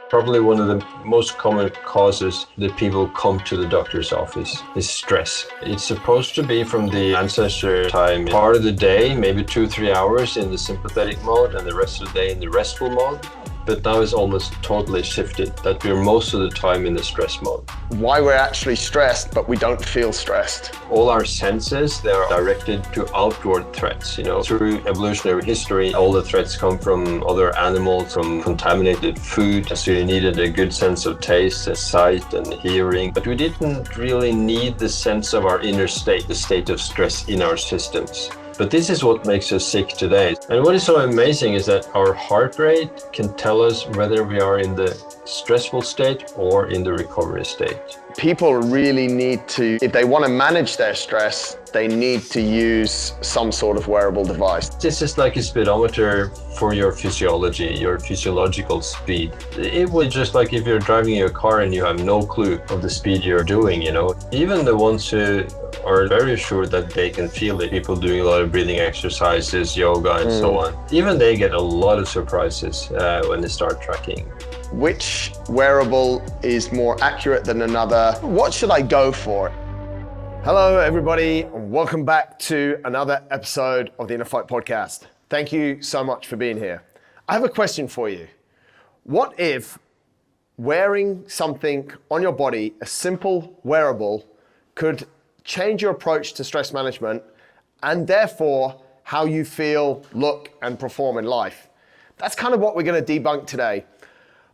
Probably one of the most common causes that people come to the doctor's office is stress. It's supposed to be from the ancestor time, part of the day, maybe 2-3 hours in the sympathetic mode and the rest of the day in the restful mode. But now it's almost totally shifted, that we're most of the time in the stress mode. Why we're actually stressed, but we don't feel stressed. All our senses, they are directed to outward threats. Through evolutionary history, all the threats come from other animals, from contaminated food. So you needed a good sense of taste and sight and hearing. But we didn't really need the sense of our inner state, the state of stress in our systems. But this is what makes us sick today. And what is so amazing is that our heart rate can tell us whether we are in the stressful state or in the recovery state. People really need to, if they want to manage their stress, they need to use some sort of wearable device. This is like a speedometer for your physiology, your physiological speed. It was just like if you're driving your car and you have no clue of the speed you're doing, Even the ones who are very sure that they can feel it, people doing a lot of breathing exercises, yoga and so on, even they get a lot of surprises when they start tracking. Which wearable is more accurate than another? What should I go for? Hello everybody, and welcome back to another episode of the InnerFight Podcast. Thank you so much for being here. I have a question for you. What if wearing something on your body, a simple wearable, could change your approach to stress management and therefore how you feel, look, and perform in life? That's kind of what we're going to debunk today.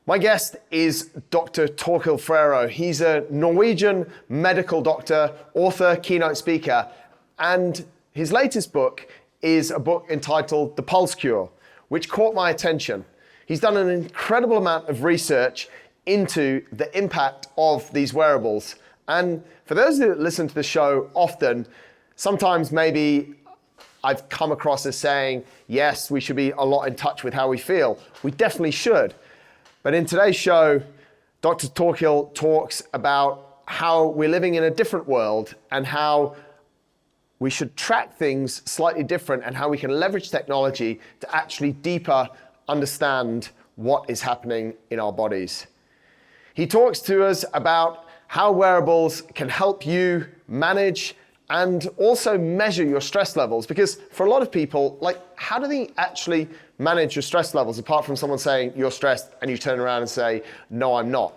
My guest is Dr. Torkil Færø. He's a Norwegian medical doctor, author, keynote speaker, and his latest book is a book entitled The Pulse Cure, which caught my attention. He's done an incredible amount of research into the impact of these wearables. And for those that listen to the show often, sometimes maybe I've come across as saying, yes, we should be a lot in touch with how we feel. We definitely should. But in today's show, Dr. Torkil talks about how we're living in a different world and how we should track things slightly different and how we can leverage technology to actually deeper understand what is happening in our bodies. He talks to us about how wearables can help you manage and also measure your stress levels, because for a lot of people, how do they actually manage your stress levels apart from someone saying you're stressed and you turn around and say, no, I'm not?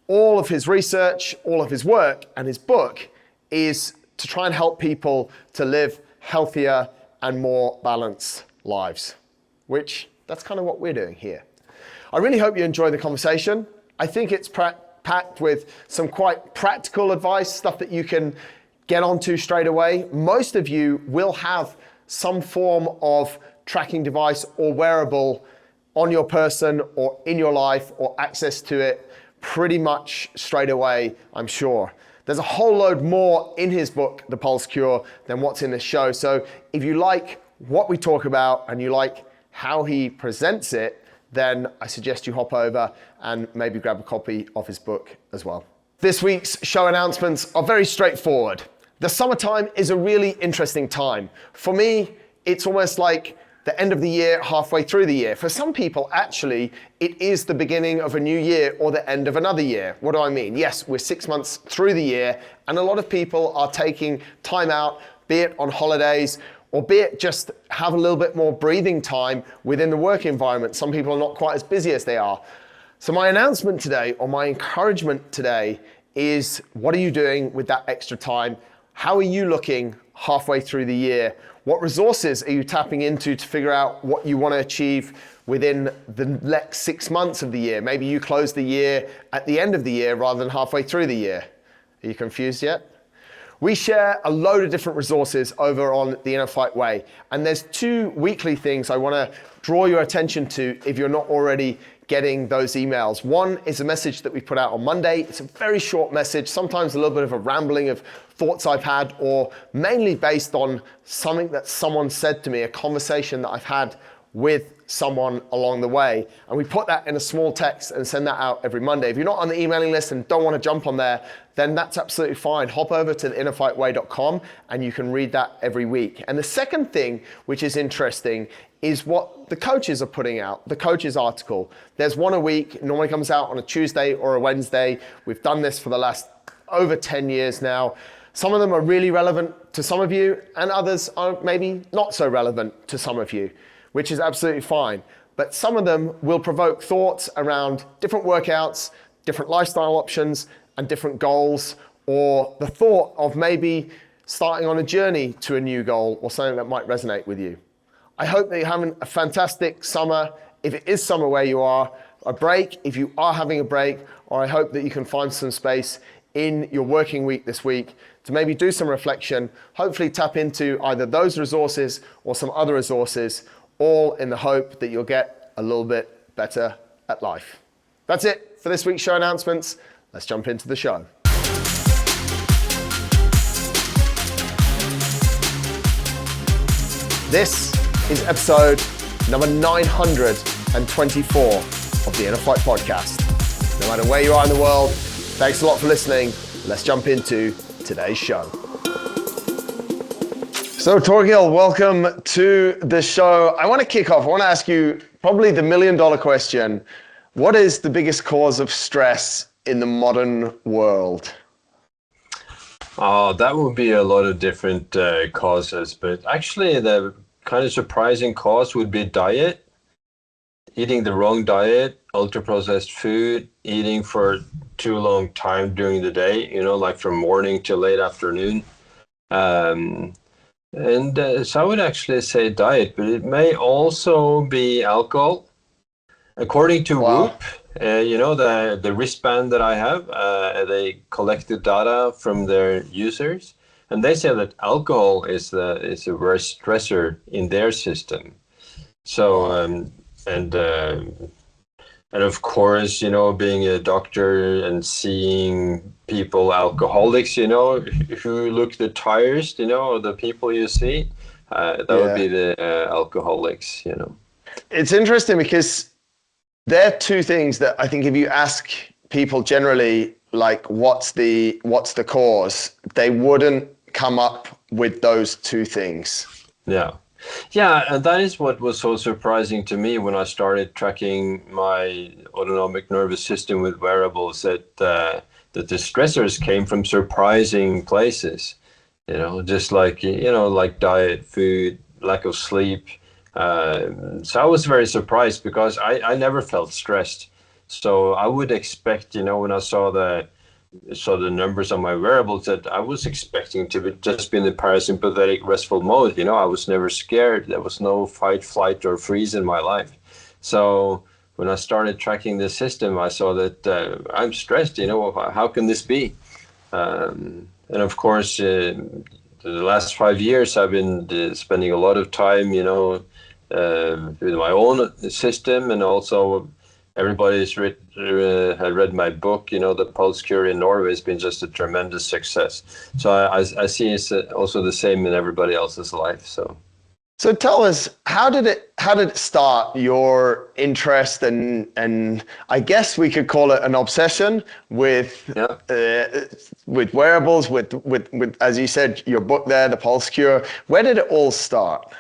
All of his research, all of his work and his book is to try and help people to live healthier and more balanced lives, which that's kind of what we're doing here. I really hope you enjoy the conversation. I think it's packed with some quite practical advice, stuff that you can get onto straight away. Most of you will have some form of tracking device or wearable on your person or in your life or access to it pretty much straight away, I'm sure. There's a whole load more in his book, The Pulse Cure, than what's in this show. So if you like what we talk about and you like how he presents it, then I suggest you hop over and maybe grab a copy of his book as well. This week's show announcements are very straightforward. The summertime is a really interesting time. For me, it's almost like the end of the year, halfway through the year. For some people, actually, it is the beginning of a new year or the end of another year. What do I mean? Yes, we're 6 months through the year, and a lot of people are taking time out, be it on holidays, or be it just have a little bit more breathing time within the work environment. Some people are not quite as busy as they are. So my announcement today, or my encouragement today, is what are you doing with that extra time? How are you looking halfway through the year? What resources are you tapping into to figure out what you want to achieve within the next 6 months of the year? Maybe you close the year at the end of the year rather than halfway through the year. Are you confused yet? We share a load of different resources over on the InnerFight Way. And there's 2 weekly things I want to draw your attention to if you're not already getting those emails. One is a message that we put out on Monday. It's a very short message, sometimes a little bit of a rambling of thoughts I've had, or mainly based on something that someone said to me, a conversation that I've had with someone along the way. And we put that in a small text and send that out every Monday. If you're not on the emailing list and don't want to jump on there, then that's absolutely fine. Hop over to the innerfightway.com and you can read that every week. And the second thing, which is interesting, is what the coaches are putting out, the coaches article. There's one a week, it normally comes out on a Tuesday or a Wednesday. We've done this for the last over 10 years now. Some of them are really relevant to some of you, and others are maybe not so relevant to some of you, which is absolutely fine. But some of them will provoke thoughts around different workouts, different lifestyle options, and different goals, or the thought of maybe starting on a journey to a new goal or something that might resonate with you. I hope that you're having a fantastic summer. If it is summer where you are, a break, if you are having a break, or I hope that you can find some space in your working week this week to maybe do some reflection, hopefully tap into either those resources or some other resources, all in the hope that you'll get a little bit better at life. That's it for this week's show announcements. Let's jump into the show. This is episode number 924 of the InnerFight Podcast. No matter where you are in the world, thanks a lot for listening. Let's jump into today's show. So Torkil, welcome to the show. I want to kick off. I want to ask you probably the $1 million question. What is the biggest cause of stress in the modern world? That would be a lot of different causes, but actually the kind of surprising cause would be diet. Eating the wrong diet, ultra-processed food, eating for too long time during the day, like from morning to late afternoon. So I would actually say diet, but it may also be alcohol. According to Whoop, the wristband that I have, they collected data from their users, and they say that alcohol is the worst stressor in their system. So, and of course, being a doctor and seeing people, alcoholics, who look the tiredest, the people you see, that would be the alcoholics, It's interesting because there are two things that I think if you ask people generally, like what's the cause, they wouldn't come up with those two things. Yeah, and that is what was so surprising to me when I started tracking my autonomic nervous system with wearables, that the stressors came from surprising places, just like, like diet, food, lack of sleep. So I was very surprised because I never felt stressed. So I would expect, when I saw the numbers on my wearables, that I was expecting to just be in the parasympathetic restful mode. I was never scared. There was no fight, flight, or freeze in my life. So when I started tracking the system, I saw that I'm stressed. How can this be? And of course, the last 5 years, I've been spending a lot of time, with my own system, and also everybody's had read my book. The Pulse Cure in Norway has been just a tremendous success. So I see it's also the same in everybody else's life. So tell us, how did it start, your interest and I guess we could call it an obsession with wearables, with as you said, your book there, The Pulse Cure. Where did it all start?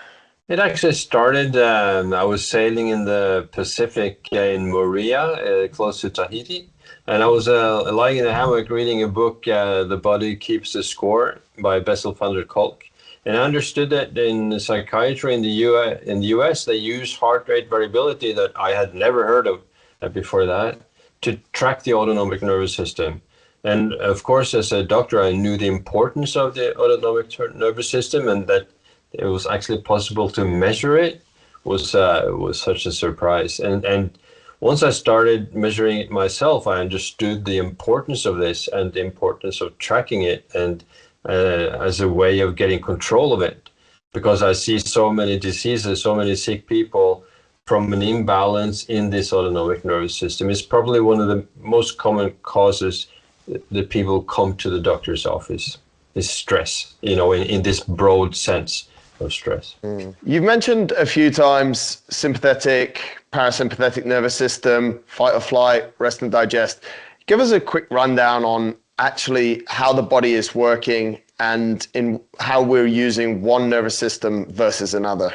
It actually started, I was sailing in the Pacific in Moorea, close to Tahiti. And I was lying in a hammock reading a book, The Body Keeps the Score by Bessel van der Kolk. And I understood that in psychiatry in the US, they use heart rate variability that I had never heard of before that to track the autonomic nervous system. And of course, as a doctor, I knew the importance of the autonomic nervous system, and that it was actually possible to measure it was such a surprise. And once I started measuring it myself, I understood the importance of this and the importance of tracking it, and as a way of getting control of it, because I see so many diseases, so many sick people from an imbalance in this autonomic nervous system. It's probably one of the most common causes that people come to the doctor's office, is stress, in this broad sense. of stress. You've mentioned a few times sympathetic, parasympathetic nervous system, fight or flight, rest and digest. Give us a quick rundown on actually how the body is working and in how we're using one nervous system versus another.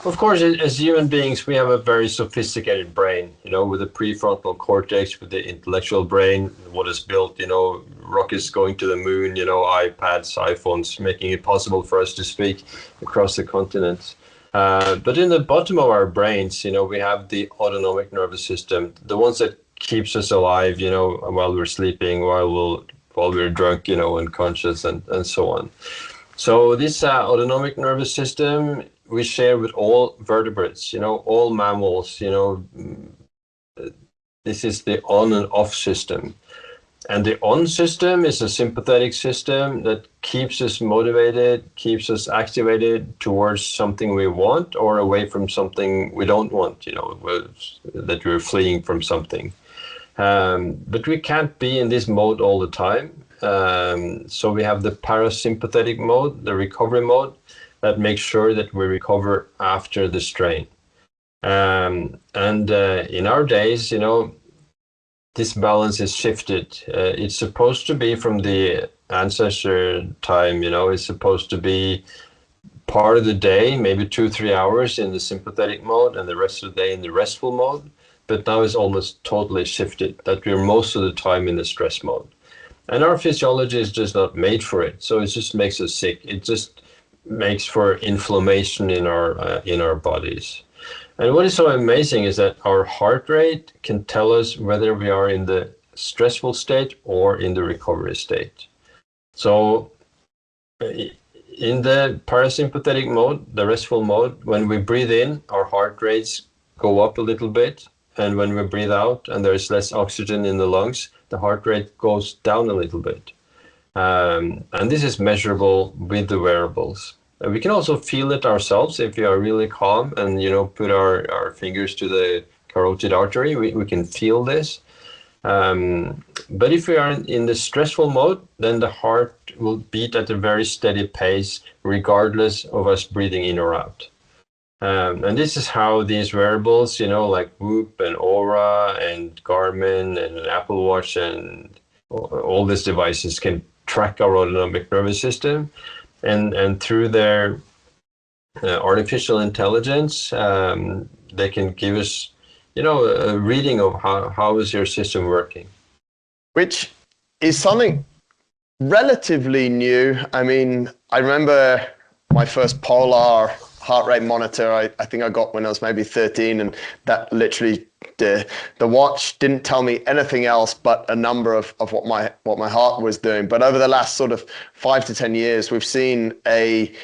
Of course, as human beings, we have a very sophisticated brain, with the prefrontal cortex, with the intellectual brain, what is built, rockets going to the moon, iPads, iPhones, making it possible for us to speak across the continents. But in the bottom of our brains, we have the autonomic nervous system, the ones that keeps us alive, while we're sleeping, while we're drunk, unconscious, and so on. So this autonomic nervous system we share with all vertebrates, all mammals. This is the on and off system. And the on system is a sympathetic system that keeps us motivated, keeps us activated towards something we want or away from something we don't want, that we're fleeing from something. But we can't be in this mode all the time. So we have the parasympathetic mode, the recovery mode, that makes sure that we recover after the strain. And in our days, this balance is shifted. It's supposed to be from the ancestor time, it's supposed to be part of the day, maybe 2-3 hours in the sympathetic mode and the rest of the day in the restful mode. But now it's almost totally shifted, that we're most of the time in the stress mode. And our physiology is just not made for it. So it just makes us sick. It just makes for inflammation in our bodies. And what is so amazing is that our heart rate can tell us whether we are in the stressful state or in the recovery state. So in the parasympathetic mode, the restful mode, when we breathe in, our heart rates go up a little bit. And when we breathe out and there's less oxygen in the lungs, the heart rate goes down a little bit. And this is measurable with the wearables. We can also feel it ourselves if we are really calm and, put our fingers to the carotid artery, we can feel this. But if we are in the stressful mode, then the heart will beat at a very steady pace, regardless of us breathing in or out. And this is how these wearables, like Whoop and Aura and Garmin and Apple Watch and all these devices can track our autonomic nervous system. And through their artificial intelligence, they can give us, a reading of how is your system working. Which is something relatively new. I mean, I remember my first Polar heart rate monitor, I think I got when I was maybe 13, and that literally, the watch didn't tell me anything else but a number of what my heart was doing. But over the last sort of 5 to 10 years, we've seen a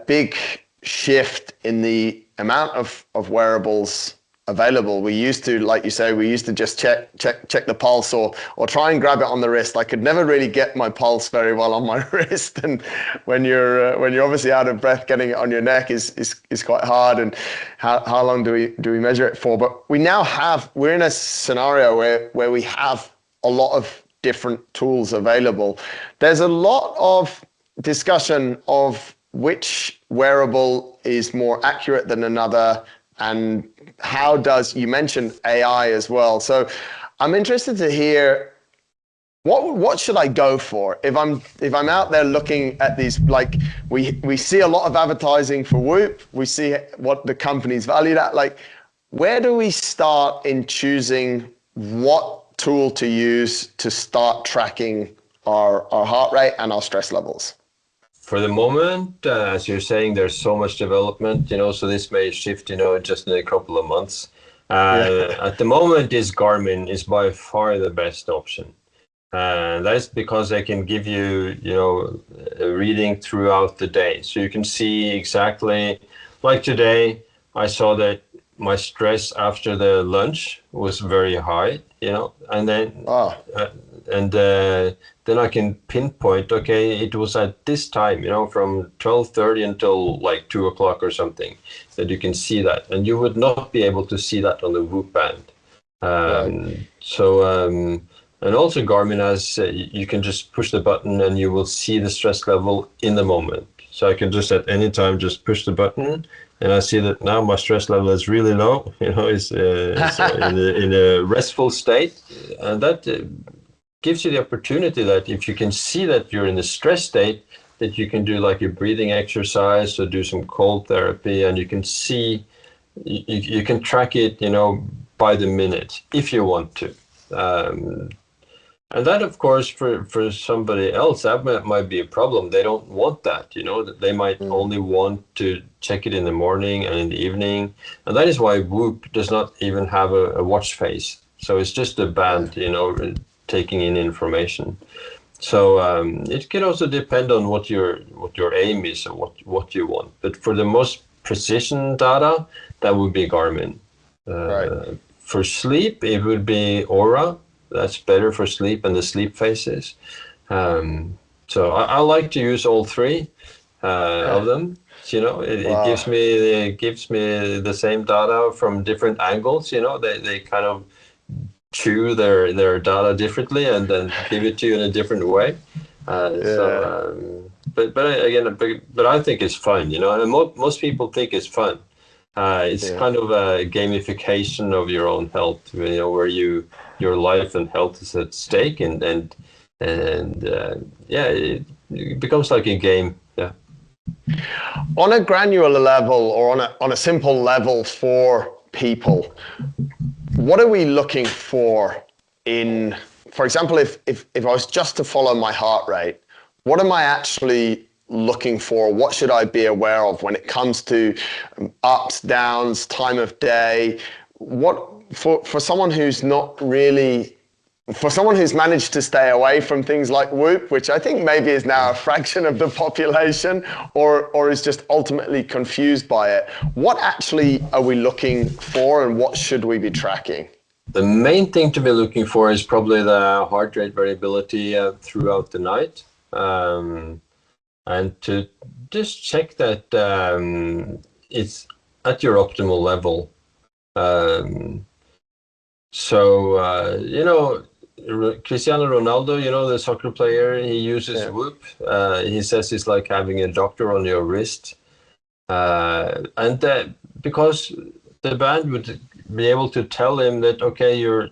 big shift in the amount of wearables available. We used to, like you say, just check the pulse or try and grab it on the wrist. I could never really get my pulse very well on my wrist, and when you're obviously out of breath, getting it on your neck is quite hard. And how long do we measure it for? But we're in a scenario where we have a lot of different tools available. There's a lot of discussion of which wearable is more accurate than another, and you mentioned AI as well. So I'm interested to hear what should I go for if I'm out there looking at these, like we see a lot of advertising for Whoop, we see what the company's valued at. Like, where do we start in choosing what tool to use to start tracking our heart rate and our stress levels? For the moment, as you're saying, there's so much development, so this may shift, just in a couple of months. At the moment, this Garmin is by far the best option. And that's because they can give you, a reading throughout the day. So you can see exactly, like today, I saw that my stress after the lunch was very high, and then then I can pinpoint, okay, it was at this time, from 12:30 until like 2 o'clock or something, that you can see that. And you would not be able to see that on the Whoop band. And also Garmin has, you can just push the button and you will see the stress level in the moment. So I can just at any time just push the button, and I see that now my stress level is really low. It's in a restful state, and that gives you the opportunity that if you can see that you're in a stress state, that you can do like a breathing exercise or do some cold therapy, and you can see, you can track it, by the minute if you want to. And that, of course, for somebody else, that might be a problem. They don't want that, they might only want to check it in the morning and in the evening. And that is why Whoop does not even have a watch face. So it's just a band, taking in information. So it can also depend on what your aim is or what you want. But for the most precision data, that would be Garmin. Right. For sleep, it would be Aura. That's better for sleep and the sleep phases. So I like to use all three of them. It gives me the same data from different angles. They kind of chew their data differently and then give it to you in a different way. But I think it's fun. And most people think it's fun. It's kind of a gamification of your own health, where your life and health is at stake, and it becomes like a game. Yeah. On a granular level, or on a simple level for people, what are we looking for in, for example, if I was just to follow my heart rate, what am I actually looking for? What should I be aware of when it comes to ups, downs, time of day? What for someone who's not really, for someone who's managed to stay away from things like Whoop, which I think maybe is now a fraction of the population, or is just ultimately confused by it, what actually are we looking for, and what should we be tracking? The main thing to be looking for is probably the heart rate variability throughout the night. And to just check that it's at your optimal level. Cristiano Ronaldo, the soccer player, he uses Whoop. He says it's like having a doctor on your wrist. Because the band would be able to tell him that, okay, you're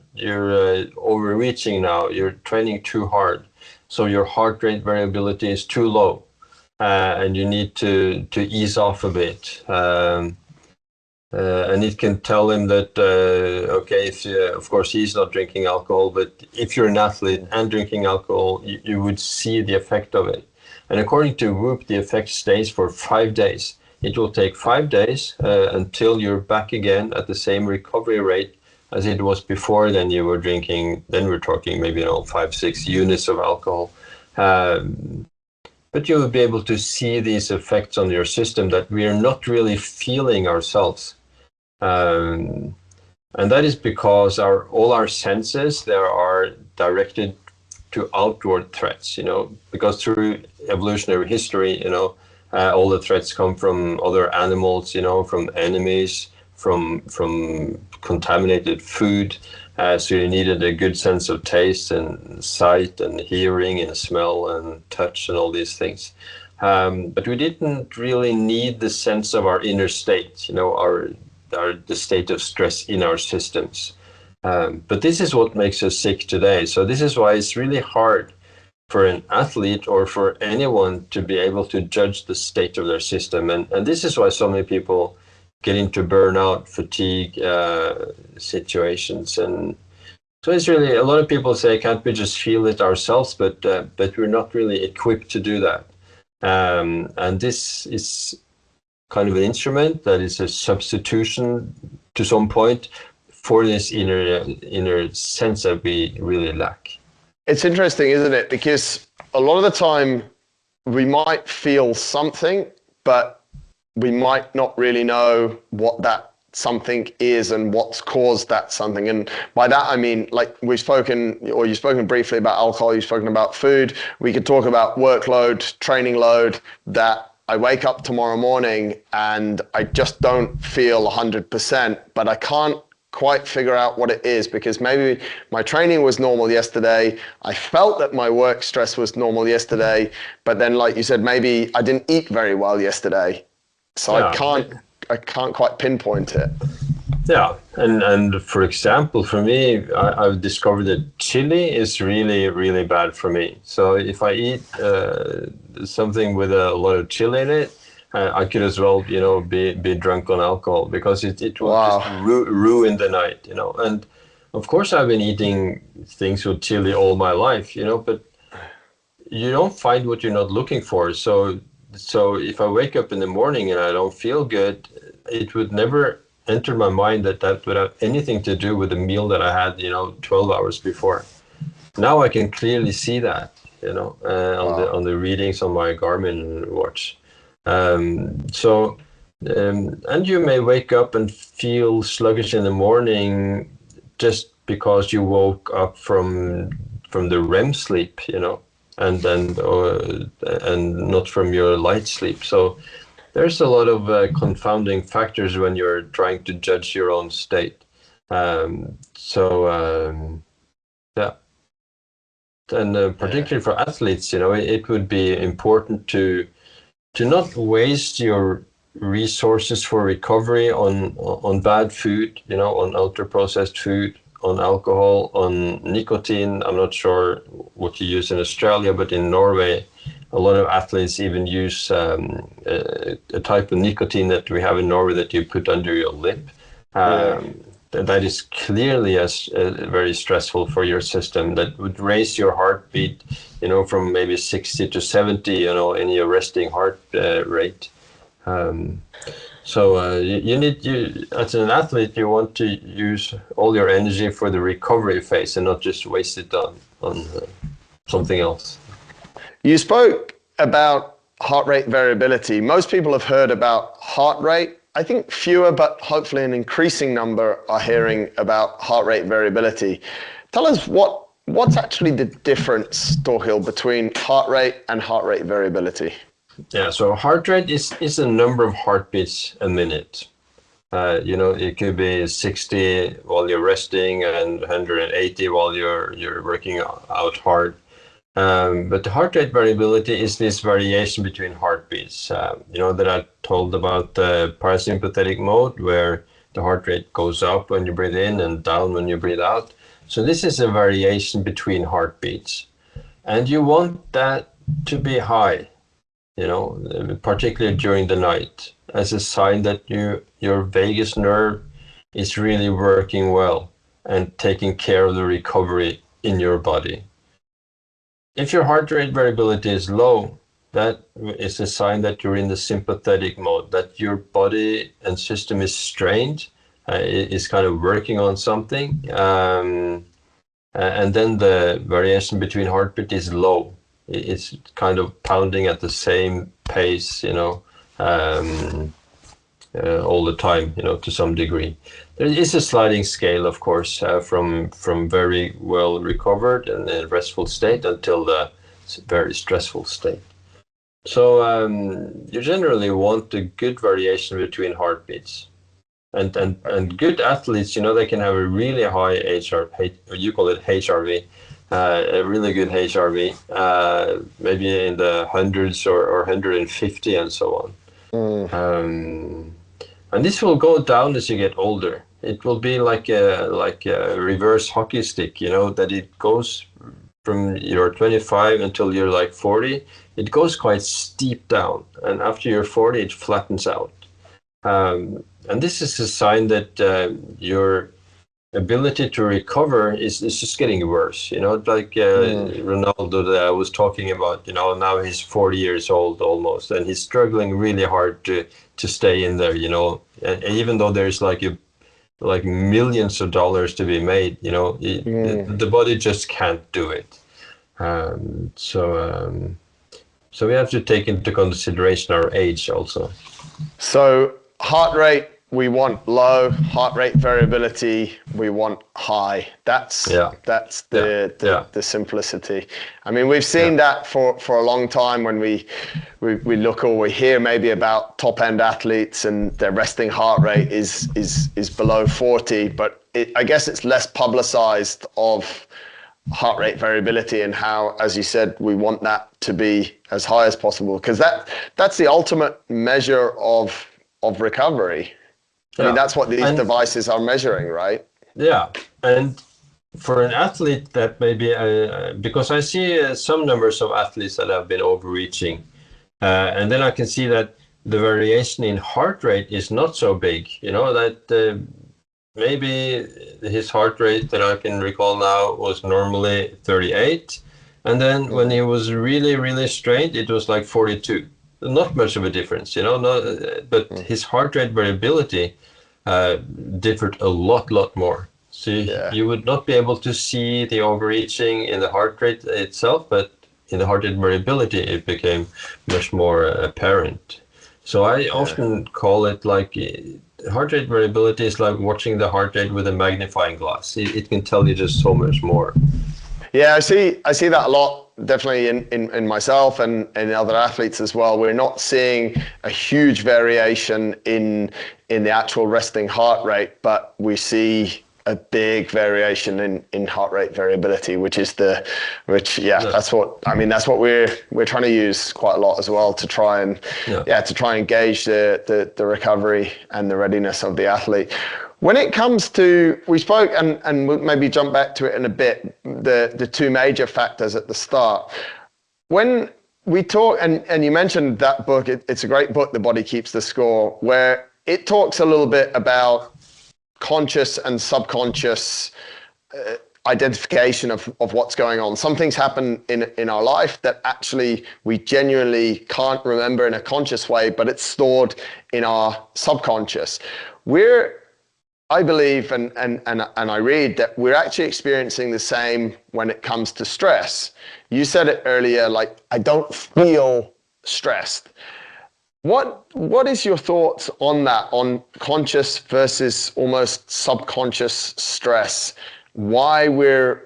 overreaching now, you're training too hard. So your heart rate variability is too low. And you need to ease off a bit, and it can tell him that if of course he's not drinking alcohol, but if you're an athlete and drinking alcohol, you would see the effect of it. And according to Whoop, the effect stays for 5 days. It will take 5 days until you're back again at the same recovery rate as it was before. Then you were drinking. Then we're talking maybe 5-6 units of alcohol. But you will be able to see these effects on your system that we are not really feeling ourselves. And that is because all our senses, they are directed to outward threats, because through evolutionary history, all the threats come from other animals, from enemies, from contaminated food. So you needed a good sense of taste and sight and hearing and smell and touch and all these things. But we didn't really need the sense of our inner state, the state of stress in our systems. But this is what makes us sick today. So this is why it's really hard for an athlete or for anyone to be able to judge the state of their system. And this is why so many people get into burnout, fatigue situations. And so it's really, a lot of people say, can't we just feel it ourselves? But we're not really equipped to do that. And this is kind of an instrument that is a substitution to some point for this inner sense that we really lack. It's interesting, isn't it? Because a lot of the time we might feel something, but we might not really know what that something is and what's caused that something. And by that, I mean, like you've spoken briefly about alcohol, you've spoken about food. We could talk about workload, training load, that I wake up tomorrow morning and I just don't feel 100%, but I can't quite figure out what it is, because maybe my training was normal yesterday. I felt that my work stress was normal yesterday, but then like you said, maybe I didn't eat very well yesterday. So I can't quite pinpoint it. Yeah, and for example, for me, I've discovered that chili is really, really bad for me. So if I eat something with a lot of chili in it, I could as well, be drunk on alcohol, because it will just ruin the night, And of course, I've been eating things with chili all my life, but you don't find what you're not looking for. So if I wake up in the morning and I don't feel good, it would never enter my mind that would have anything to do with the meal that I had, 12 hours before. Now I can clearly see that, on the readings on my Garmin watch. And you may wake up and feel sluggish in the morning just because you woke up from the REM sleep, and not from your light sleep. So there's a lot of confounding factors when you're trying to judge your own state. Yeah. And particularly for athletes, it would be important to not waste your resources for recovery on bad food, on ultra-processed food, on alcohol, on nicotine. I'm not sure what you use in Australia, but in Norway, a lot of athletes even use a type of nicotine that we have in Norway that you put under your lip. That is clearly very stressful for your system. That would raise your heartbeat, from maybe 60 to 70, in your resting heart rate. So you as an athlete, you want to use all your energy for the recovery phase and not just waste it on something else. You spoke about heart rate variability. Most people have heard about heart rate. I think fewer, but hopefully an increasing number, are hearing about heart rate variability. Tell us what's actually the difference, Torkil, between heart rate and heart rate variability? Yeah, so heart rate is a number of heartbeats a minute. It could be 60 while you're resting and 180 while you're working out hard. But the heart rate variability is this variation between heartbeats. That I told about the parasympathetic mode, where the heart rate goes up when you breathe in and down when you breathe out. So this is a variation between heartbeats. And you want that to be high, particularly during the night, as a sign that your vagus nerve is really working well and taking care of the recovery in your body. If your heart rate variability is low, that is a sign that you're in the sympathetic mode, that your body and system is strained, is kind of working on something. And then the variation between heartbeat is low. It's kind of pounding at the same pace, all the time, to some degree. There is a sliding scale, of course, from very well recovered and a restful state until the very stressful state. So you generally want a good variation between heartbeats. And good athletes, they can have a really high you call it HRV, a really good HRV, maybe in the hundreds or 150 and so on. And this will go down as you get older. It will be like a reverse hockey stick, that it goes from you're 25 until you're like 40. It goes quite steep down, and after you're 40, it flattens out. And this is a sign that your ability to recover is just getting worse. Like Ronaldo that I was talking about. Now he's 40 years old almost, and he's struggling really hard to stay in there. And even though there's like millions of dollars to be made, the body just can't do it. So we have to take into consideration our age also. So heart rate we want low heart rate variability, we want high. That's the simplicity. I mean, we've seen that for a long time when we look or we hear maybe about top end athletes and their resting heart rate is below 40, but I guess it's less publicized of heart rate variability and how, as you said, we want that to be as high as possible, because that's the ultimate measure of recovery. I mean, that's what these devices are measuring, right? Yeah, and for an athlete that maybe, because I see some numbers of athletes that have been overreaching, and then I can see that the variation in heart rate is not so big, that maybe his heart rate that I can recall now was normally 38. And then when he was really, really strained, it was like 42. Not much of a difference, but his heart rate variability differed a lot more. So you would not be able to see the overreaching in the heart rate itself, but in the heart rate variability, it became much more apparent. So I often call it like heart rate variability is like watching the heart rate with a magnifying glass. It can tell you just so much more. Yeah, I see that a lot, definitely in myself and in other athletes as well. We're not seeing a huge variation in the actual resting heart rate, but we see a big variation in heart rate variability, that's what we're trying to use quite a lot as well to try and gauge the recovery and the readiness of the athlete. When it comes to, we spoke, and we'll maybe jump back to it in a bit, the two major factors at the start. When we talk, and you mentioned that book, it's a great book, The Body Keeps the Score, where it talks a little bit about conscious and subconscious identification of what's going on. Some things happen in our life that actually we genuinely can't remember in a conscious way, but it's stored in our subconscious. I believe and I read that we're actually experiencing the same when it comes to stress. You said it earlier, like, I don't feel stressed. What is your thoughts on that, on conscious versus almost subconscious stress? Why we're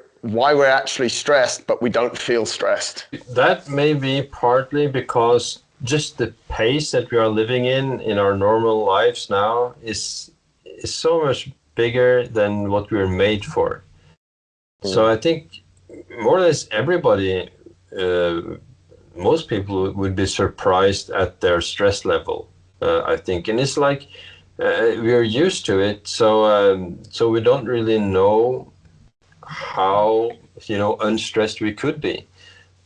actually stressed, but we don't feel stressed? That may be partly because just the pace that we are living in our normal lives now is so much bigger than what we're made for. So I think more or less everybody, most people would be surprised at their stress level, I think. And it's like we're used to it, so we don't really know how unstressed we could be.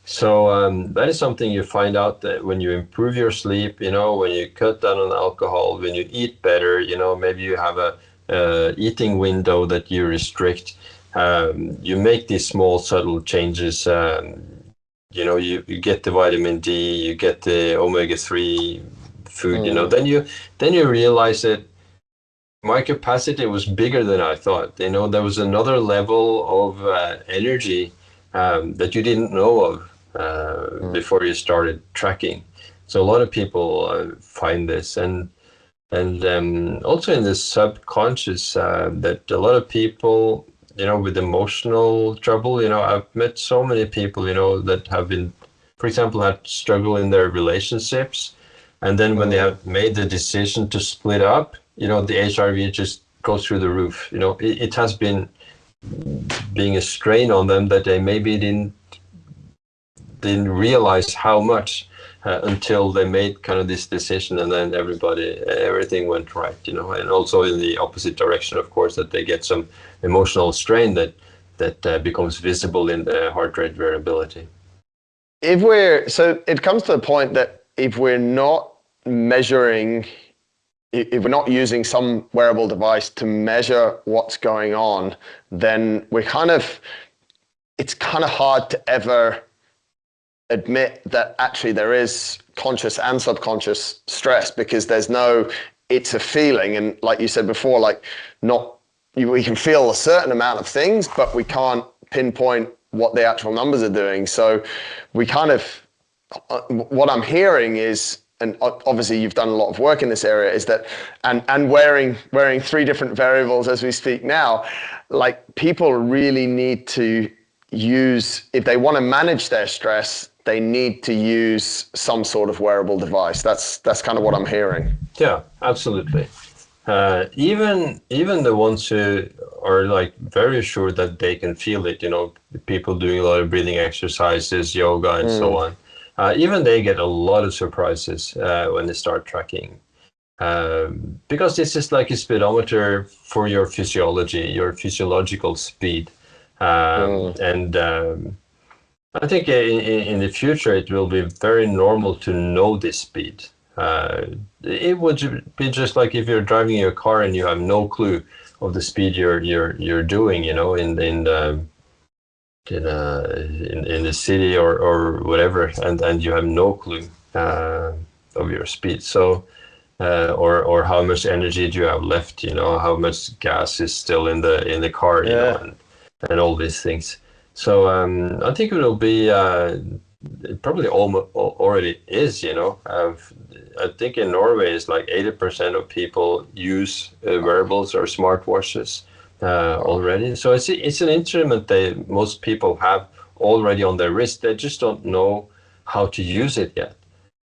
So that is something you find out that when you improve your sleep, when you cut down on alcohol, when you eat better, maybe you have a eating window that you restrict. You make these small subtle changes. You get the vitamin D, you get the omega-3 food. Then you realize that my capacity was bigger than I thought. There was another level of energy that you didn't know of before you started tracking. So a lot of people find this, and also in the subconscious, that a lot of people, with emotional trouble, I've met so many people, that have been, for example, had struggle in their relationships, and then when they have made the decision to split up, the HRV just goes through the roof. It has been being a strain on them that they maybe didn't realize how much until they made kind of this decision, and then everything went right, and also in the opposite direction, of course, that they get some emotional strain that becomes visible in the heart rate variability. So it comes to the point that if we're not measuring, if we're not using some wearable device to measure what's going on, then it's kind of hard to ever admit that actually there is conscious and subconscious stress, because it's a feeling. And like you said before, we can feel a certain amount of things, but we can't pinpoint what the actual numbers are doing. So what I'm hearing is and obviously you've done a lot of work in this area, is that, and wearing 3 different variables as we speak now, like people really need to use, if they want to manage their stress, they need to use some sort of wearable device. That's kind of what I'm hearing. Yeah, absolutely. Even the ones who are like very sure that they can feel it, people doing a lot of breathing exercises, yoga, and so on. Even they get a lot of surprises when they start tracking, because this is like a speedometer for your physiology, your physiological speed, and I think in the future it will be very normal to know this speed. It would be just like if you're driving your car and you have no clue of the speed you're doing, in the city or whatever, and you have no clue of your speed. So, or how much energy do you have left? How much gas is still in the car, and all these things. So I think it will be. It probably already is. I think in Norway it's like 80% of people use wearables or smartwatches already. So it's an instrument that most people have already on their wrist. They just don't know how to use it yet.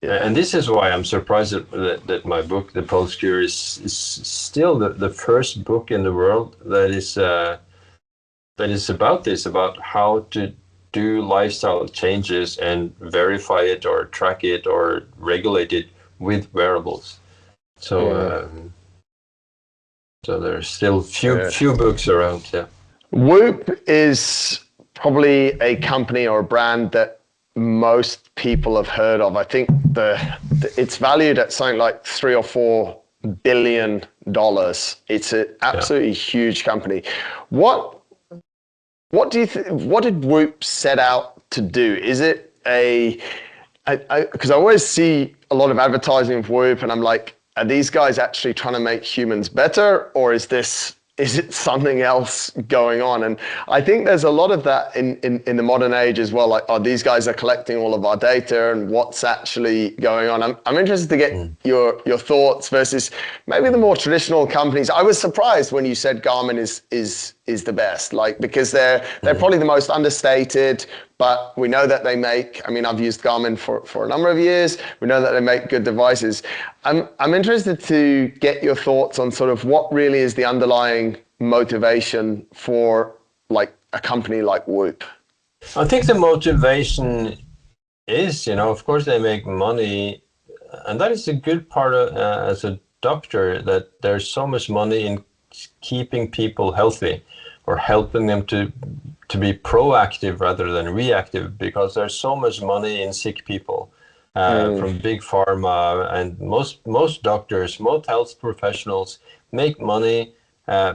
Yeah. And this is why I'm surprised that my book, The Pulse Cure, is still the first book in the world that is about this, about how to do lifestyle changes and verify it or track it or regulate it with wearables. So so there's still few books around. Yeah. Whoop is probably a company or a brand that most people have heard of. I think it's valued at something like $3 or $4 billion. It's an absolutely huge company. What do you what did Whoop set out to do? Is it because I always see a lot of advertising of Whoop and I'm like, are these guys actually trying to make humans better, or is it something else going on? And I think there's a lot of that in the modern age as well. Like, these guys are collecting all of our data, and what's actually going on? I'm interested to get your thoughts versus maybe the more traditional companies. I was surprised when you said Garmin is the best, like, because they're probably the most understated, but we know that they make, I've used Garmin for a number of years. We know that they make good devices. I'm interested to get your thoughts on sort of what really is the underlying motivation for like a company like Whoop. I think the motivation is, of course they make money, and that is a good part of, as a doctor, that there's so much money in keeping people healthy or helping them to be proactive rather than reactive, because there's so much money in sick people from big pharma, and most doctors, most health professionals make money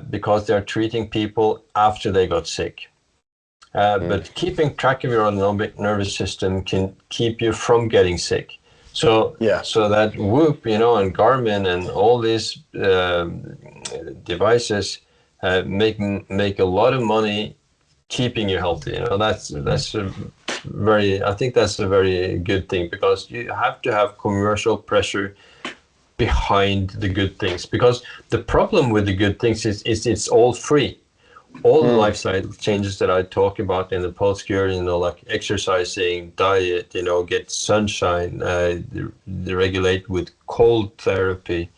because they're treating people after they got sick. But keeping track of your autonomic nervous system can keep you from getting sick. So that Whoop, and Garmin and all these devices make a lot of money keeping you healthy. I think that's a very good thing, because you have to have commercial pressure behind the good things, because the problem with the good things is it's all free. All the lifestyle changes that I talk about in the Pulse Cure, like exercising, diet, get sunshine, regulate with cold therapy,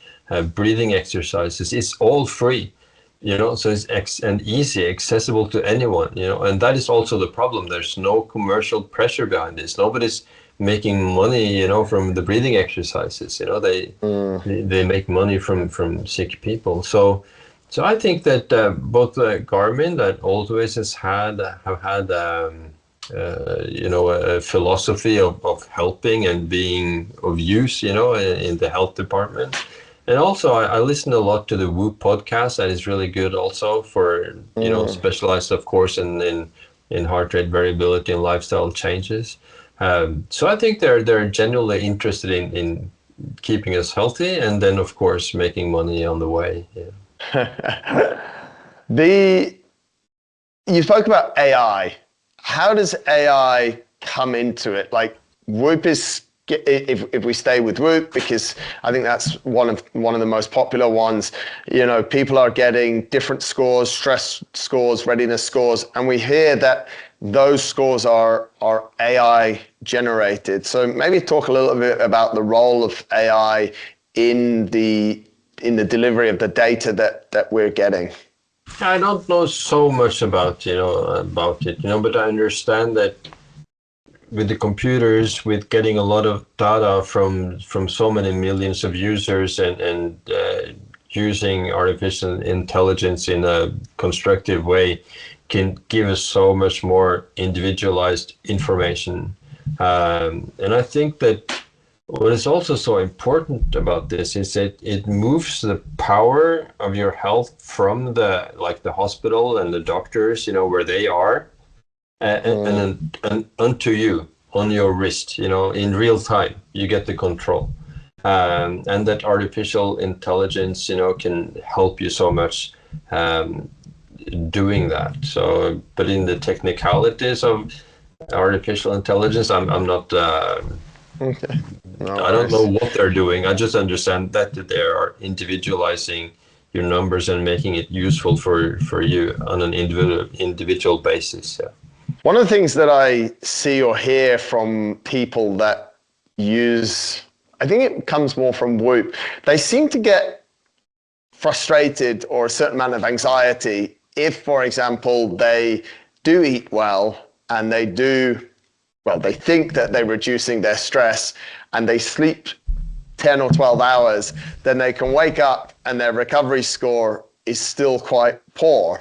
breathing exercises, it's all free. So it's and easy, accessible to anyone, and that is also the problem. There's no commercial pressure behind this. Nobody's making money, from the breathing exercises. They make money from sick people. So I think that both Garmin, that always have had a philosophy of helping and being of use, in the health department. And also, I listen a lot to the Whoop podcast. That is really good also for, specialized, of course, in heart rate variability and lifestyle changes. So I think they're genuinely interested in keeping us healthy, and then, of course, making money on the way. Yeah. You spoke about AI. How does AI come into it? Like, Whoop is if we stay with Whoop, because I think that's one of the most popular ones, people are getting different scores, stress scores, readiness scores, and we hear that those scores are AI generated. So maybe talk a little bit about the role of AI in the delivery of the data that we're getting. I don't know so much about it, but I understand that with the computers, with getting a lot of data from so many millions of users and using artificial intelligence in a constructive way can give us so much more individualized information. And I think that what is also so important about this is that it moves the power of your health from the hospital and the doctors, where they are, and onto you, on your wrist, in real time. You get the control, and that artificial intelligence, can help you so much doing that. So, but in the technicalities of artificial intelligence, I'm not. Okay. I don't know what they're doing. I just understand that they are individualizing your numbers and making it useful for you on an individual basis. Yeah. One of the things that I see or hear from people that use, I think it comes more from Whoop, they seem to get frustrated or a certain amount of anxiety if, for example, they do eat well and they think that they're reducing their stress and they sleep 10 or 12 hours, then they can wake up and their recovery score is still quite poor.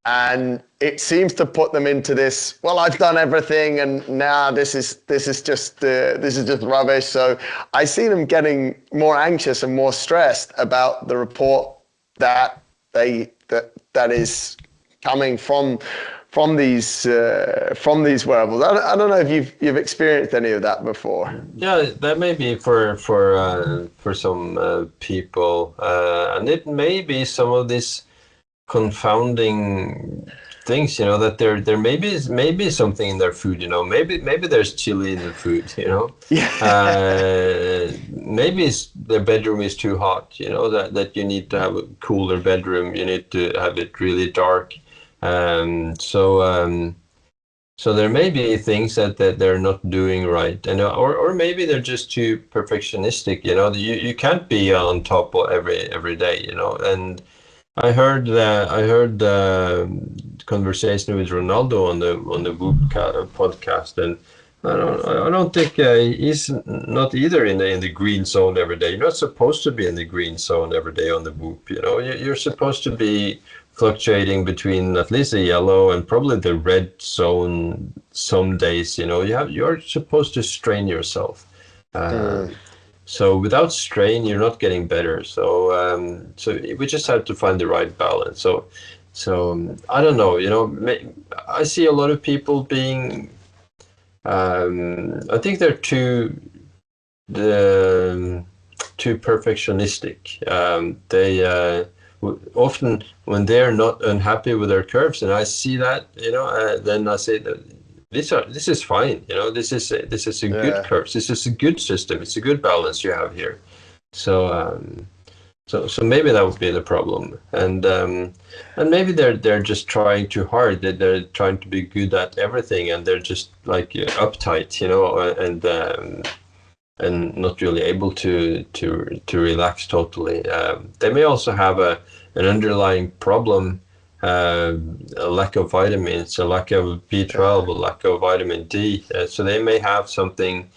And it seems to put them into this, well, I've done everything and now this is just rubbish. So I see them getting more anxious and more stressed about the report that is coming from these wearables. I don't know if you've experienced any of that before. Yeah, that may be for some people, and it may be some of these confounding things, that there maybe something in their food, maybe there's chili in the food, Yeah. Maybe their bedroom is too hot, that you need to have a cooler bedroom, you need to have it really dark. So there may be things that they're not doing right, and or maybe they're just too perfectionistic. You can't be on top of every day. And I heard the conversation with Ronaldo on the Whoop podcast, and I don't think he's not either in the green zone every day. You're not supposed to be in the green zone every day on the Whoop. You're supposed to be fluctuating between at least the yellow and probably the red zone some days. You're supposed to strain yourself. So without strain, you're not getting better. So we just have to find the right balance. So I don't know. I see a lot of people being. I think they're too perfectionistic. They often, when they're not unhappy with their curves, and I see that, then I say that this is fine. This is a good curve. This is a good system. It's a good balance you have here. So maybe that would be the problem, and maybe they're just trying too hard. They're trying to be good at everything, and they're just like uptight, and not really able to relax totally. They may also have an underlying problem, a lack of vitamins, a lack of B12, a lack of vitamin D. So they may have something.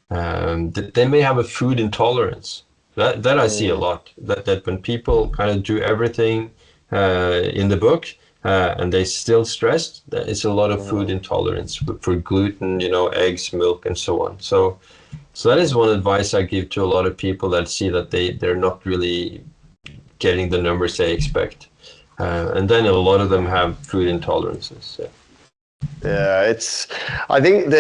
They may have a food intolerance. That I see a lot. That when people kind of do everything in the book and they still stressed, it's a lot of food intolerance for gluten, eggs, milk, and so on. So that is one advice I give to a lot of people that see that they're not really getting the numbers they expect. And then a lot of them have food intolerances. Yeah, I think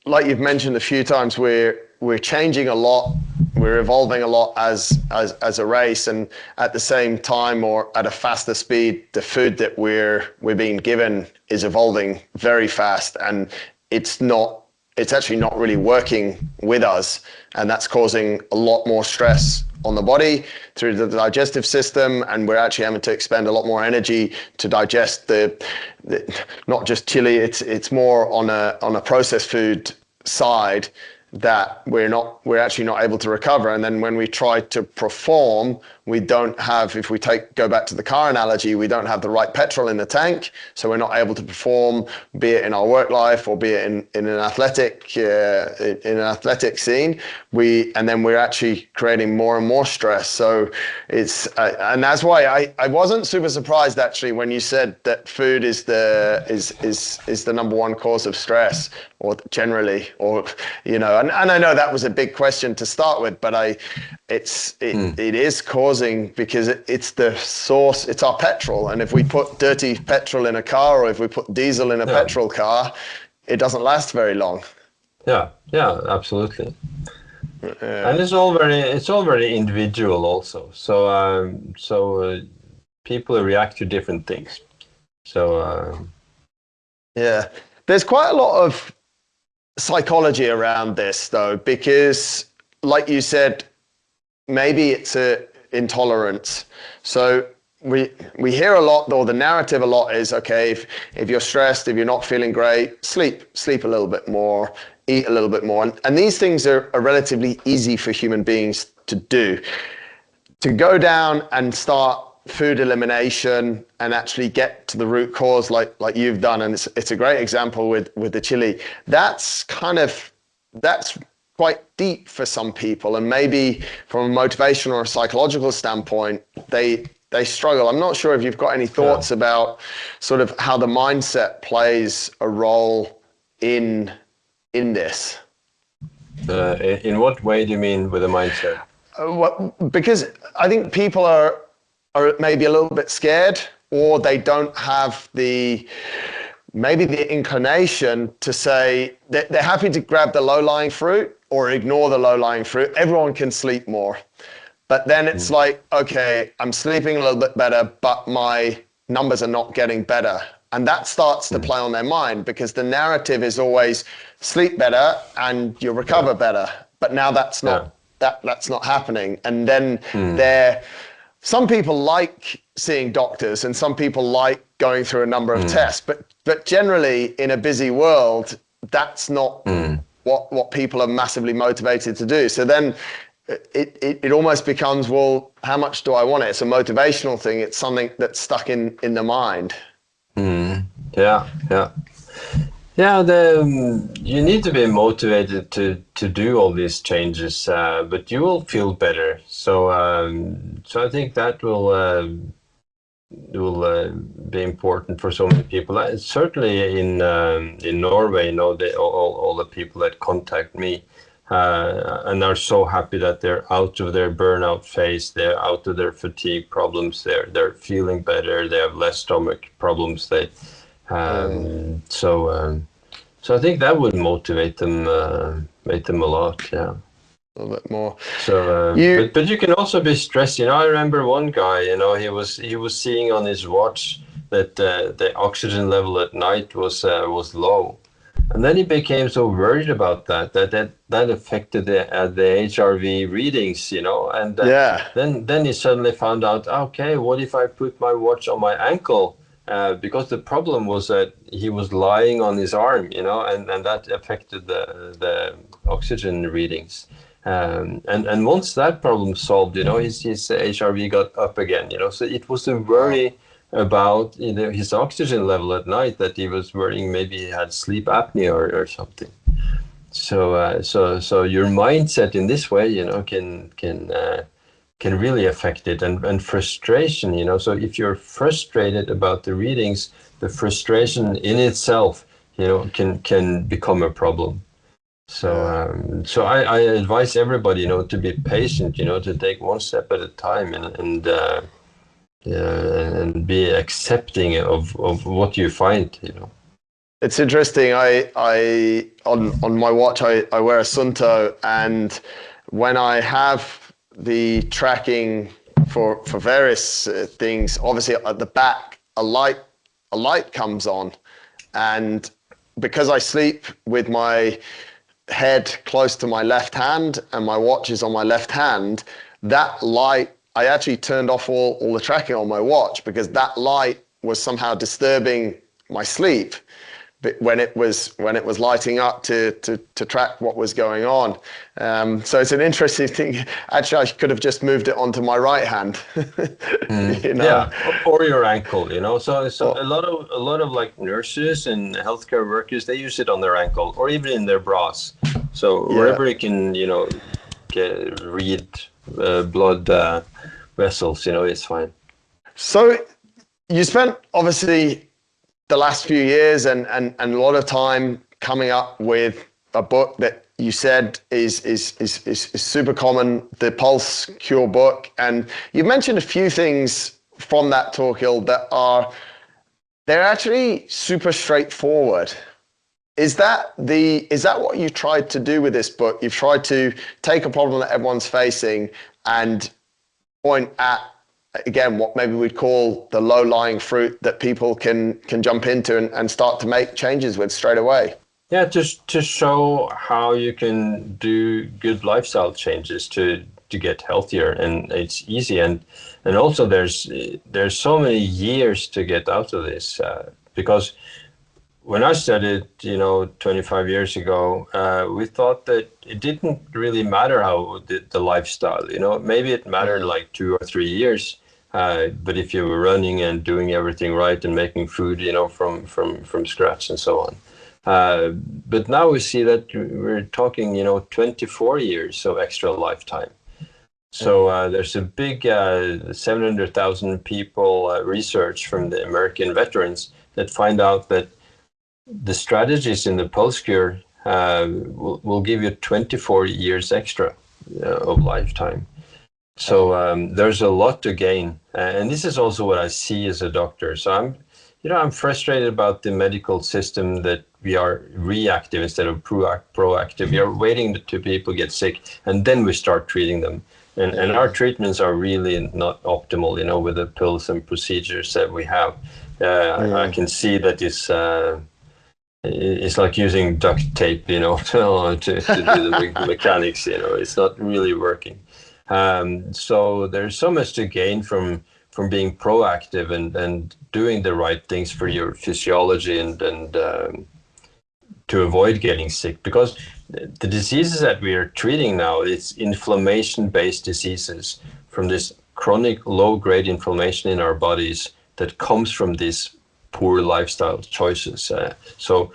like you've mentioned a few times, we're changing a lot. We're evolving a lot as a race, and at the same time, or at a faster speed, the food that we're being given is evolving very fast, and it's not it's actually not really working with us, and that's causing a lot more stress on the body through the digestive system, and we're actually having to expend a lot more energy to digest the not just chili. It's more on a processed food side that we're actually not able to recover. And then when we try to perform, we don't have, if we go back to the car analogy, we don't have the right petrol in the tank, so we're not able to perform, be it in our work life or be it in an athletic scene. And then we're actually creating more and more stress. So it's and that's why I wasn't super surprised actually when you said that food is the number one cause of stress, or generally, or and I know that was a big question to start with, but it is causing, because it's the source, it's our petrol. And if we put dirty petrol in a car, or if we put diesel in a petrol car, it doesn't last very long. Yeah, absolutely. And it's all very individual also. So people react to different things. So there's quite a lot of psychology around this though, because like you said, maybe it's a intolerance. So we hear a lot, or the narrative a lot is, okay, if you're stressed, if you're not feeling great, sleep a little bit more, eat a little bit more. And these things are relatively easy for human beings to do. To go down and start food elimination and actually get to the root cause like you've done, and it's a great example with the chili, that's quite deep for some people, and maybe from a motivational or a psychological standpoint they struggle. I'm not sure if you've got any thoughts about sort of how the mindset plays a role in this. In what way do you mean with the mindset? Because I think people are maybe a little bit scared, or they don't have maybe the inclination to say that they're happy to grab the low-lying fruit or ignore the low-lying fruit. Everyone can sleep more. But then it's like, okay, I'm sleeping a little bit better, but my numbers are not getting better. And that starts to play on their mind, because the narrative is always sleep better and you'll recover better. But now that's not happening. And then some people like seeing doctors, and some people like going through a number of tests, but generally in a busy world, that's not what people are massively motivated to do. So then it almost becomes, well, how much do I want it? It's a motivational thing. It's something that's stuck in the mind. You need to be motivated to do all these changes, but you will feel better. So I think that will be important for so many people. Certainly in Norway, all the people that contact me and are so happy that they're out of their burnout phase, they're out of their fatigue problems, they're feeling better, they have less stomach problems, so I think that would motivate them a lot, yeah. A little bit more. So, but you can also be stressed. I remember one guy. He was seeing on his watch that the oxygen level at night was low, and then he became so worried about that affected the HRV readings. And then he suddenly found out, okay, what if I put my watch on my ankle? Because the problem was that he was lying on his arm, and that affected the oxygen readings. And once that problem solved, his HRV got up again, so it was a worry about his oxygen level at night, that he was worrying maybe he had sleep apnea or something. So your mindset in this way, can really affect it, and frustration, so if you're frustrated about the readings, the frustration in itself, can become a problem. So I advise everybody, to be patient, to take one step at a time, and be accepting of what you find, It's interesting. I on my watch I wear a Sunto, and when I have the tracking for various things, obviously at the back a light comes on, and because I sleep with my head close to my left hand and my watch is on my left hand, that light, I actually turned off all the tracking on my watch because that light was somehow disturbing my sleep when it was lighting up to track what was going on. So it's an interesting thing. Actually, I could have just moved it onto my right hand. You know? Yeah, or your ankle. So a lot of like nurses and healthcare workers, they use it on their ankle or even in their bras. So wherever you can, read blood vessels, it's fine. So you spent obviously the last few years and a lot of time coming up with a book that you said is super common, the Pulse Cure book. And you mentioned a few things from that, Torkil, they're actually super straightforward. Is that what you tried to do with this book? You've tried to take a problem that everyone's facing and point at, again, what maybe we'd call the low-lying fruit that people can jump into and start to make changes with straight away. Yeah, just to show how you can do good lifestyle changes to get healthier, and it's easy. And also there's so many years to get out of this because when I studied, 25 years ago, we thought that it didn't really matter how the lifestyle, maybe it mattered like 2 or 3 years. But if you were running and doing everything right and making food, from scratch and so on. But now we see that we're talking, 24 years of extra lifetime. So there's a big 700,000 people research from the American veterans that find out that the strategies in the Pulse Cure will give you 24 years extra of lifetime. So there's a lot to gain, and this is also what I see as a doctor. So I'm frustrated about the medical system that we are reactive instead of proactive. We are waiting till people get sick, and then we start treating them. And our treatments are really not optimal, with the pills and procedures that we have. I can see that it's like using duct tape, to do the mechanics. It's not really working. So there's so much to gain from being proactive and doing the right things for your physiology and to avoid getting sick, because the diseases that we are treating now, it's inflammation-based diseases from this chronic low-grade inflammation in our bodies that comes from these poor lifestyle choices. So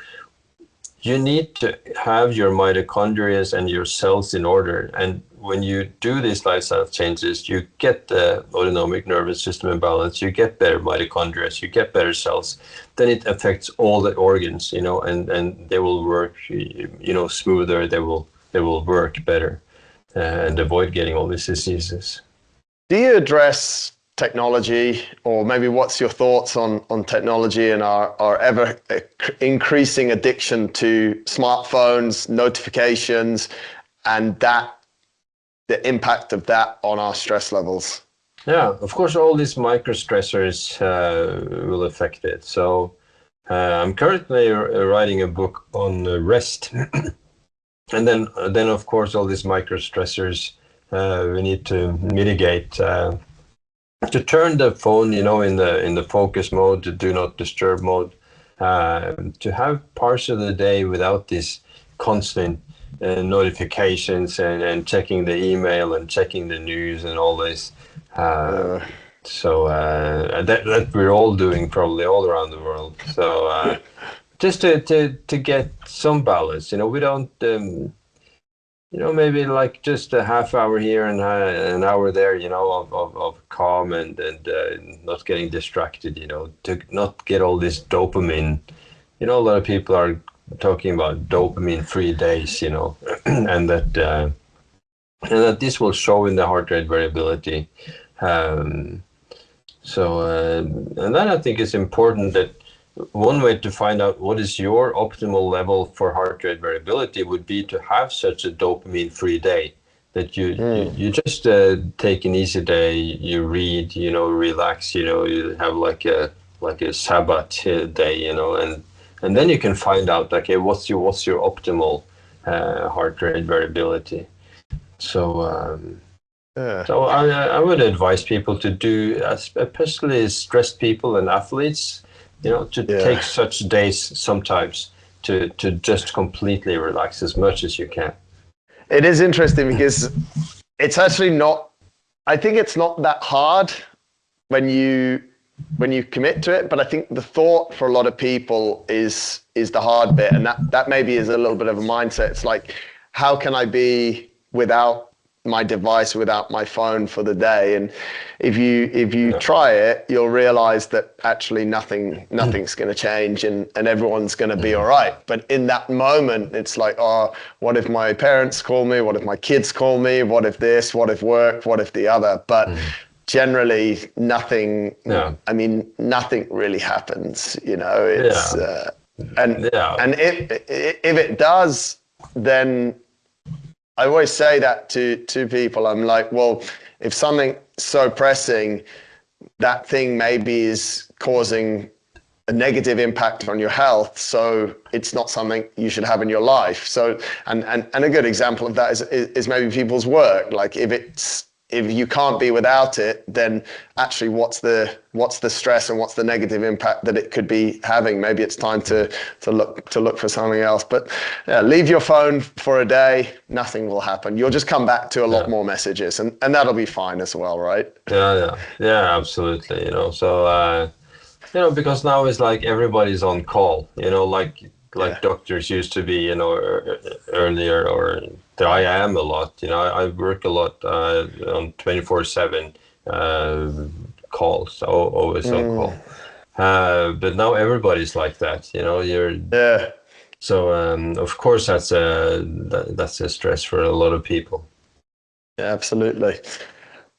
you need to have your mitochondria and your cells in order. And when you do these lifestyle changes, you get the autonomic nervous system imbalance, you get better mitochondria, you get better cells. Then it affects all the organs, and they will work, smoother. They will work better and avoid getting all these diseases. Do you address technology, or maybe what's your thoughts on technology and our ever increasing addiction to smartphones, notifications, and the impact of that on our stress levels? Yeah, of course, all these micro stressors will affect it. So I'm currently writing a book on rest. And then of course, all these micro stressors we need to mitigate. To turn the phone, in the focus mode, to do not disturb mode, to have parts of the day without this constant notifications and checking the email and checking the news and all this. So that we're all doing probably all around the world. So just to get some balance, we don't. Maybe like just a half hour here and an hour there, of calm and not getting distracted, to not get all this dopamine. A lot of people are talking about dopamine-free days, and that this will show in the heart rate variability. And then I think it's important that one way to find out what is your optimal level for heart rate variability would be to have such a dopamine-free day, that you just take an easy day, you read, relax, you have like a Sabbath day, And then you can find out, okay, what's your optimal heart rate variability. So so I would advise people to do, especially stressed people and athletes, to take such days sometimes to just completely relax as much as you can. It is interesting because it's actually not, I think it's not that hard when you commit to it, but I think the thought for a lot of people is the hard bit, and that maybe is a little bit of a mindset. It's like, how can I be without my device, without my phone for the day? And if you try it, you'll realize that actually nothing's going to change, and everyone's going to be all right. But in that moment, it's like, oh, what if my parents call me? What if my kids call me? What if this? What if work? What if the other? But generally nothing, I mean, nothing really happens, it's, and if it does, then I always say that to people. I'm like, well, if something so pressing, that thing maybe is causing a negative impact on your health, so it's not something you should have in your life. So, and a good example of that is maybe people's work. Like if you can't be without it, then actually what's the stress and what's the negative impact that it could be having? Maybe it's time to look for something else. But leave your phone for a day, nothing will happen. You'll just come back to a lot more messages, and that'll be fine as well, right? Yeah, absolutely. So because now it's like everybody's on call, like doctors used to be, earlier, or I am a lot, I work a lot on 24/7 calls, always on call. But now everybody's like that, So of course that's a stress for a lot of people. Yeah, absolutely.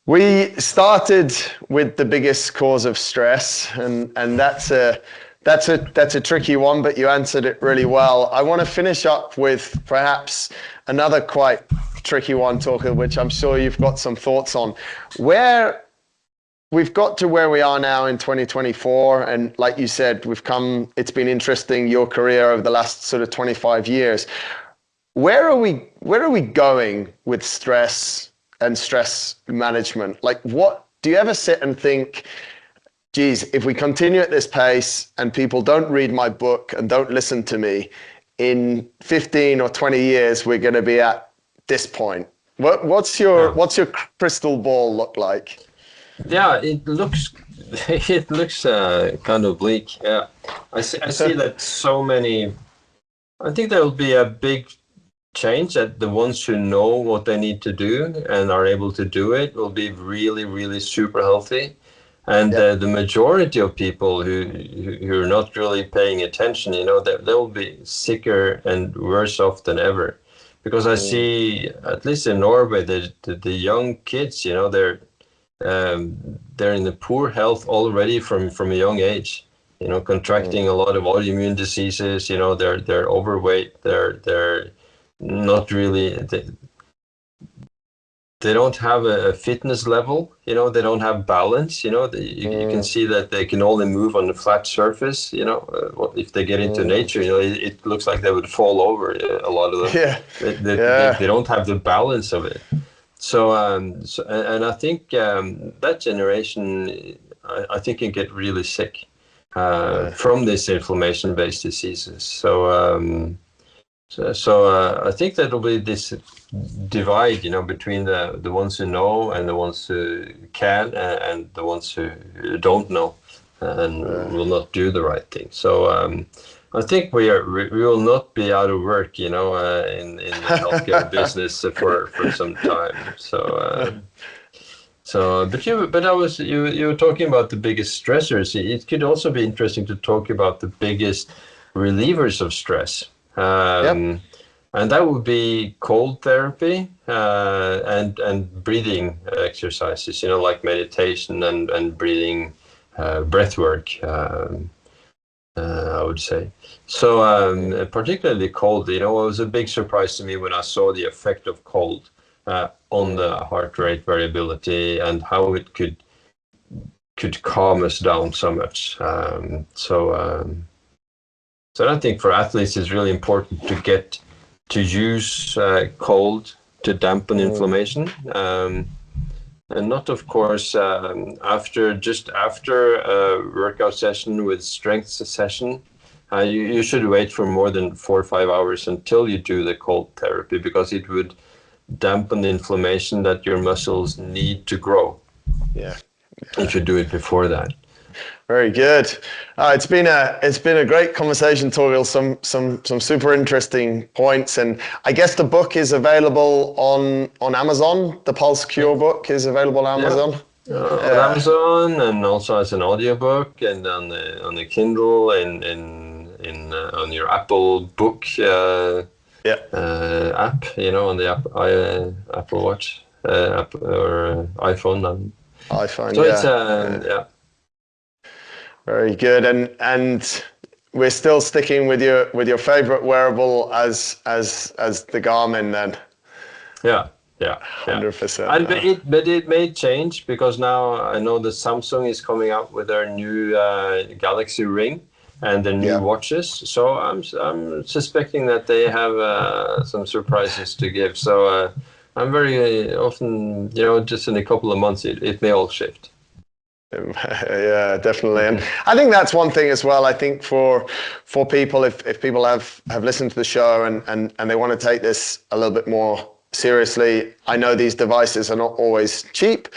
We started with the biggest cause of stress, and that's a tricky one, but you answered it really well. I want to finish up with perhaps another quite tricky one, Torkil, which I'm sure you've got some thoughts on. Where we've got to where we are now in 2024, and like you said, it's been interesting, your career over the last sort of 25 years. Where are we going with stress and stress management? Like, what do you ever sit and think, geez, if we continue at this pace and people don't read my book and don't listen to me, in 15 or 20 years, we're going to be at this point? What's your crystal ball look like? Yeah, it looks kind of bleak. Yeah, I see that so many. I think there will be a big change, that the ones who know what they need to do and are able to do it will be really, really super healthy. And the majority of people who are not really paying attention, they'll be sicker and worse off than ever. Because I see, at least in Norway, the young kids, they're in the poor health already from a young age. Contracting a lot of autoimmune diseases. They're overweight. They're not really. They don't have a fitness level, they don't have balance, you can see that they can only move on the flat surface, if they get into nature, it looks like they would fall over, a lot of them. They don't have the balance of it. So, and I think that generation, I think can get really sick from these inflammation-based diseases. So I think that'll be this divide, between the ones who know and the ones who can, and the ones who don't know and will not do the right thing. So I think we will not be out of work, in the healthcare business for some time. But you were talking about the biggest stressors. It could also be interesting to talk about the biggest relievers of stress. And that would be cold therapy and breathing exercises, like meditation and breathing, breath work, I would say. So particularly cold, it was a big surprise to me when I saw the effect of cold on the heart rate variability and how it could calm us down so much. So I think for athletes, it's really important to get to use cold to dampen inflammation. And not, of course, after a workout session with strength session. You should wait for more than 4 or 5 hours until you do the cold therapy, because it would dampen the inflammation that your muscles need to grow. Yeah. If you do it before that. Very good. It's been a great conversation, Torkil. Some super interesting points, and I guess the book is available on Amazon. The Pulse Cure book is available on Amazon. On Amazon, and also as an audiobook, and on the Kindle, and on your Apple Book app. On the Apple Watch app, or iPhone. iPhone. So it's Very good, and we're still sticking with your favorite wearable as the Garmin then. Yeah. 100%. But it may change, because now I know that Samsung is coming out with their new Galaxy Ring and the new watches. So I'm suspecting that they have some surprises to give. So I'm very often, just in a couple of months, it may all shift. Yeah, definitely. And I think that's one thing as well. I think for people, if people have listened to the show and they want to take this a little bit more seriously, I know these devices are not always cheap,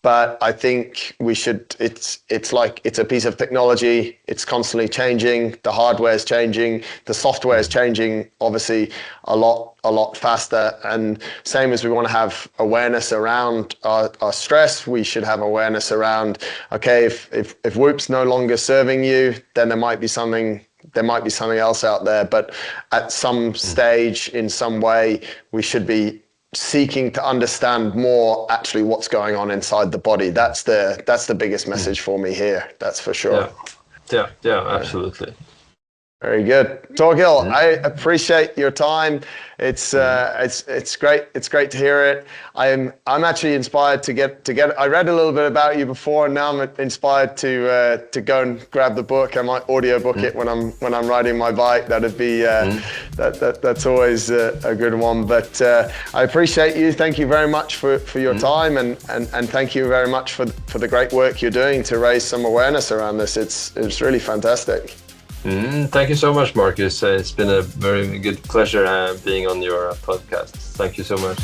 but I think we should, it's a piece of technology. It's constantly changing. The hardware is changing. The software is changing, obviously, a lot faster. And same as we want to have awareness around our stress, we should have awareness around, okay, if Whoop's no longer serving you, then there might be something else out there. But at some stage, in some way, we should be seeking to understand more actually what's going on inside the body. That's the biggest message for me here. That's for sure. Yeah, absolutely. Very good, Torkil. I appreciate your time. It's great. It's great to hear it. I'm actually inspired to get. I read a little bit about you before, and now I'm inspired to go and grab the book. I might audiobook it when I'm riding my bike. That'd be that's always a good one. But I appreciate you. Thank you very much for your time, and thank you very much for the great work you're doing to raise some awareness around this. It's really fantastic. Thank you so much, Marcus. It's been a very good pleasure being on your podcast. Thank you so much.